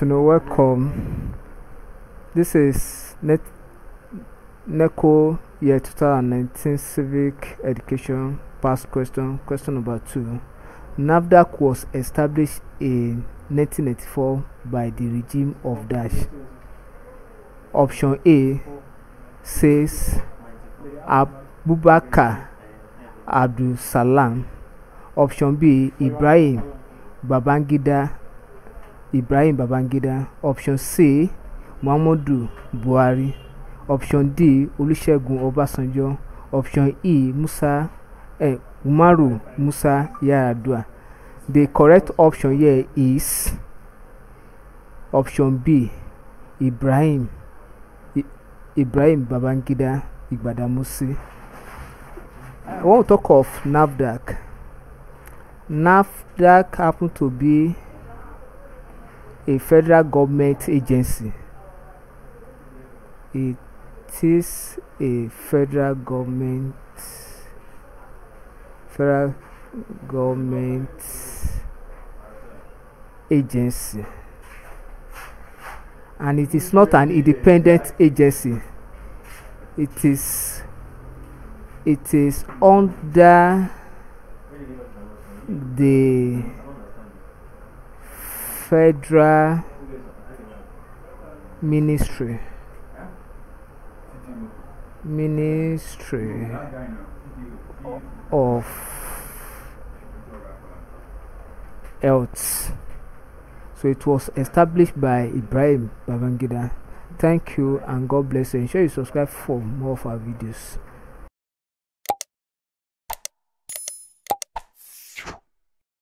Welcome. This is Neco year 2019 Civic Education past question number 2. Nafdac was established in 1984 by the regime of Dash. Option A says Abubakar Abdul Salam. Option B Ibrahim Babangida. Option C Muhammadu Buhari. Option D Olusegun Obasanjo. Option E Umaru Musa Yar'Adua. The correct option here is option B, Ibrahim Babangida Igbadamusi. I want to talk of Nafdac. Nafdac happened to be a federal government agency. It is a federal government agency, and it is not an independent agency. It is under the Federal Ministry of Health. So it was established by Ibrahim Babangida. Thank you and God bless you. Ensure you subscribe for more of our videos.